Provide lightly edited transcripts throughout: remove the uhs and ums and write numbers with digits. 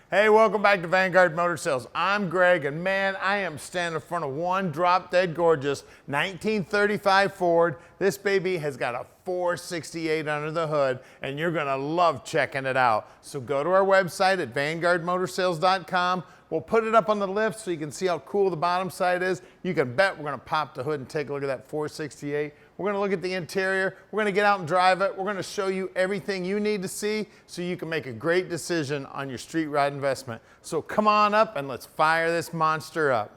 Hey, welcome back to Vanguard Motor Sales. I'm Greg, and man, I am standing in front of one drop dead gorgeous 1935 Ford. This baby has got a 468 under the hood, and you're gonna love checking it out. So go to our website at vanguardmotorsales.com. We'll put it up on the lift so you can see how cool the bottom side is. You can bet we're gonna pop the hood and take a look at that 468. We're gonna look at the interior. We're gonna get out and drive it. We're gonna show you everything you need to see so you can make a great decision on your street rod investment. So come on up and let's fire this monster up.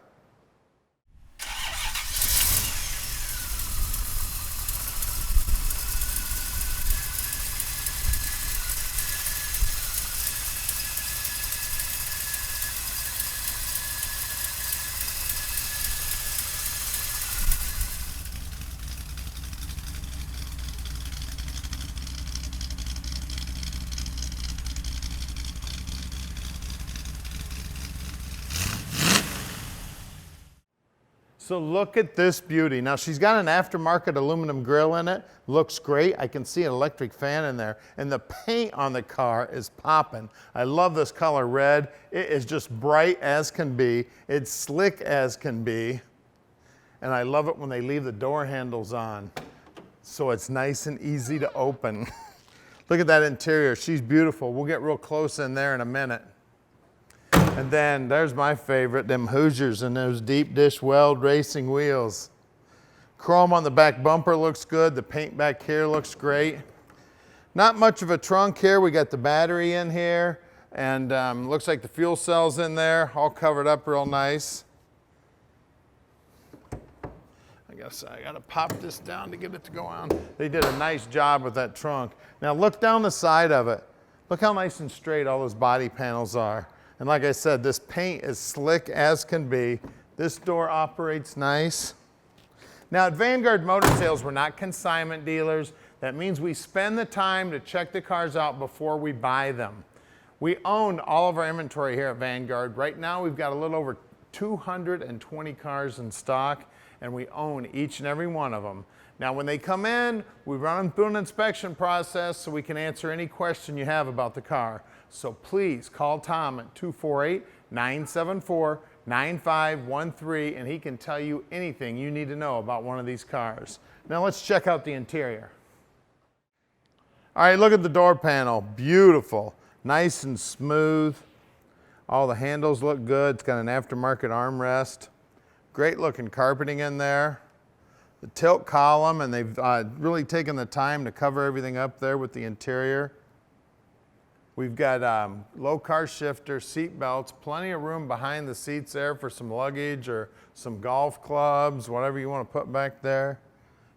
So look at this beauty. Now she's got an aftermarket aluminum grill in it. Looks great. I can see an electric fan in there. And the paint on the car is popping. I love this color red. It is just bright as can be. It's slick as can be. And I love it when they leave the door handles on. So it's nice and easy to open. Look at that interior. She's beautiful. We'll get real close in there in a minute. And then there's my favorite, them Hoosiers and those deep dish Weld racing wheels. Chrome on the back bumper looks good. The paint back here looks great. Not much of a trunk here. We got the battery in here, and looks like the fuel cell's in there, all covered up real nice. I guess I gotta pop this down to get it to go on. They did a nice job with that trunk. Now look down the side of it. Look how nice and straight all those body panels are. And like I said, this paint is slick as can be. This door operates nice. Now at Vanguard Motor Sales, we're not consignment dealers. That means we spend the time to check the cars out before we buy them. We own all of our inventory here at Vanguard. Right now we've got a little over 220 cars in stock, and we own each and every one of them. Now when they come in, we run them through an inspection process so we can answer any question you have about the car. So please call Tom at 248-974-9513 and he can tell you anything you need to know about one of these cars. Now let's check out the interior. All right, look at the door panel. Beautiful, nice and smooth. All the handles look good. It's got an aftermarket armrest. Great looking carpeting in there. The tilt column, and they've really taken the time to cover everything up there with the interior. We've got low car shifter, seat belts, plenty of room behind the seats there for some luggage or some golf clubs, whatever you want to put back there.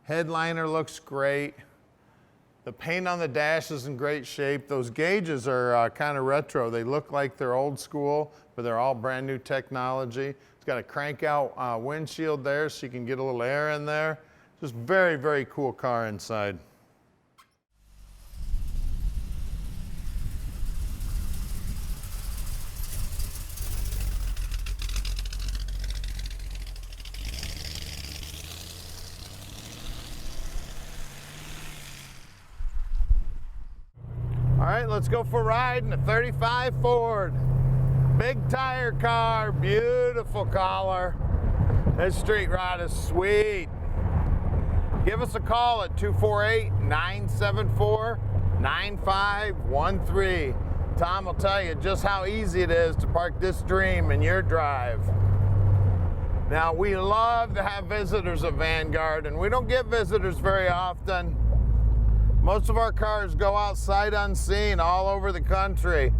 Headliner looks great. The paint on the dash is in great shape. Those gauges are kind of retro. They look like they're old school, but they're all brand new technology. It's got a crank out windshield there so you can get a little air in there. Just very, very cool car inside. All right, let's go for a ride in a 35 Ford. Big tire car, beautiful color. This street rod is sweet. Give us a call at 248-974-9513. Tom will tell you just how easy it is to park this dream in your drive. Now, we love to have visitors at Vanguard, and we don't get visitors very often. Most of our cars go out sight unseen all over the country.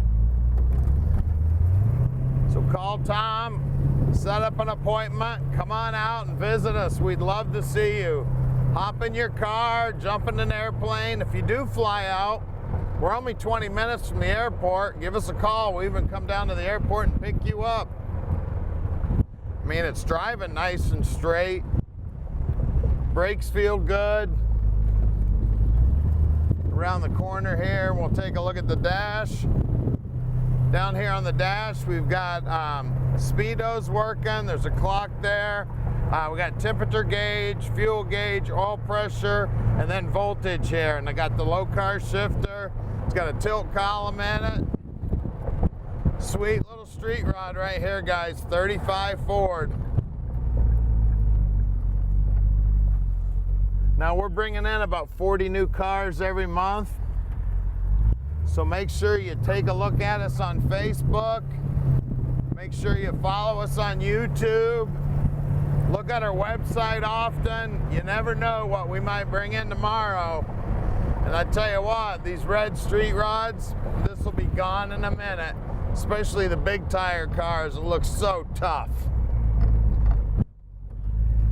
So call Tom, set up an appointment, come on out and visit us. We'd love to see you. Hop in your car, jump in an airplane. If you do fly out, we're only 20 minutes from the airport. Give us a call. We'll even come down to the airport and pick you up. I mean, it's driving nice and straight. Brakes feel good. Around the corner here, we'll take a look at the dash. Down here on the dash, we've got speedos working. There's a clock there. We got temperature gauge, fuel gauge, oil pressure, and then voltage here. And I got the low car shifter. It's got a tilt column in it. Sweet little street rod right here, guys. 35 Ford. Now we're bringing in about 40 new cars every month. So make sure you take a look at us on Facebook. Make sure you follow us on YouTube. Look at our website often. You never know what we might bring in tomorrow. And I tell you what, these red street rods, this will be gone in a minute. Especially the big tire cars, it looks so tough.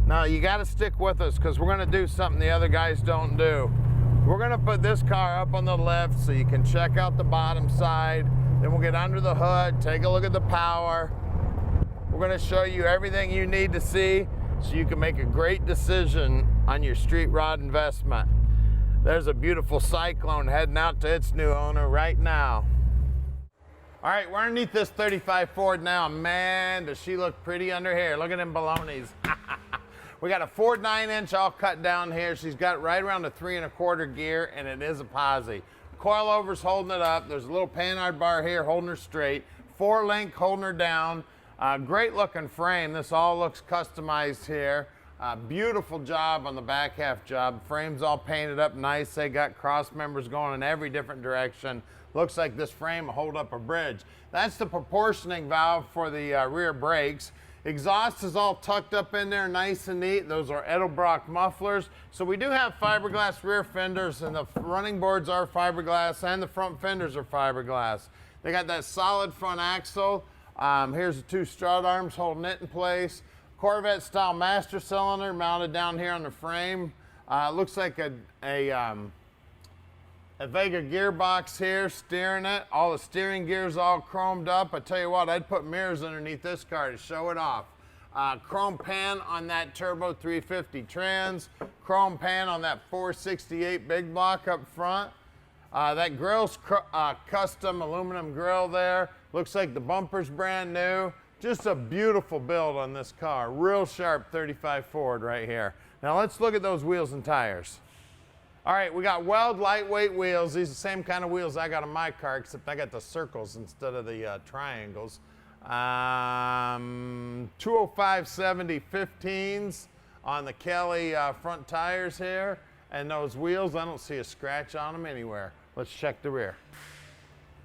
Now you gotta stick with us because we're gonna do something the other guys don't do. We're gonna put this car up on the lift so you can check out the bottom side. Then we'll get under the hood, take a look at the power. We're gonna show you everything you need to see so you can make a great decision on your street rod investment. There's a beautiful Cyclone heading out to its new owner right now. All right, we're underneath this 35 Ford now. Man, does she look pretty under here. Look at them balonies. We got a Ford 9-inch all cut down here. She's got right around a 3 1/4 gear, and it is a posi. Coilover's holding it up. There's a little panhard bar here holding her straight. 4-link holding her down. Great looking frame. This all looks customized here. Beautiful job on the back half job. Frame's all painted up nice. They got cross members going in every different direction. Looks like this frame will hold up a bridge. That's the proportioning valve for the rear brakes. Exhaust is all tucked up in there nice and neat. Those are Edelbrock mufflers. So we do have fiberglass rear fenders, and the running boards are fiberglass and the front fenders are fiberglass. They got that solid front axle. Here's the 2 strut arms holding it in place. Corvette style master cylinder mounted down here on the frame. Looks like a Vega gearbox here steering it. All the steering gears all chromed up. I tell you what, I'd put mirrors underneath this car to show it off. Chrome pan on that turbo 350 trans. Chrome pan on that 468 big block up front. That grill's custom aluminum grill there. Looks like the bumper's brand new. Just a beautiful build on this car. Real sharp 35 Ford right here. Now let's look at those wheels and tires. All right, we got Weld lightweight wheels. These are the same kind of wheels I got on my car, except I got the circles instead of the triangles. 205/70 15s on the Kelly front tires here. And those wheels, I don't see a scratch on them anywhere. Let's check the rear.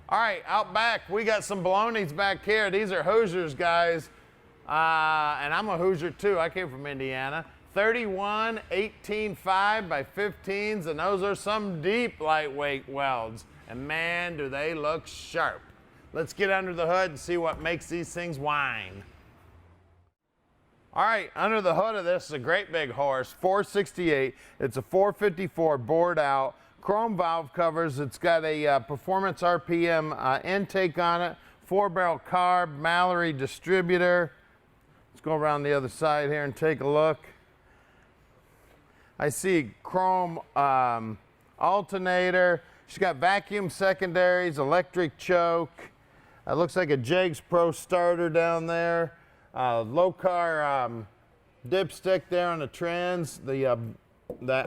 All right, out back, we got some balonies back here. These are Hoosiers, guys. And I'm a Hoosier too. I came from Indiana. 31 18.5 by 15s, and those are some deep lightweight welds. And man, do they look sharp. Let's get under the hood and see what makes these things whine. All right, under the hood of this is a great big horse, 468. It's a 454 bored out. Chrome valve covers. It's got a performance RPM intake on it. 4-barrel carb, Mallory distributor. Let's go around the other side here and take a look. I see chrome alternator. She's got vacuum secondaries, electric choke. It looks like a Jegs Pro starter down there. Low car dipstick there on the trans. The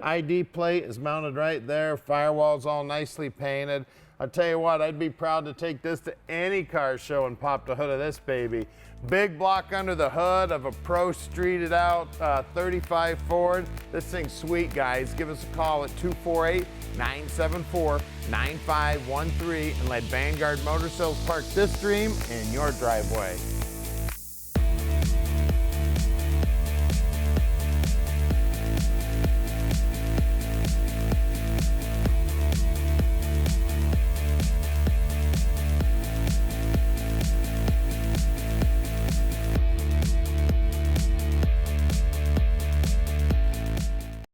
ID plate is mounted right there. Firewall's all nicely painted. I'll tell you what, I'd be proud to take this to any car show and pop the hood of this baby. Big block under the hood of a pro streeted out 35 Ford. This thing's sweet, guys. Give us a call at 248-974-9513 and let Vanguard Motor Sales park this dream in your driveway.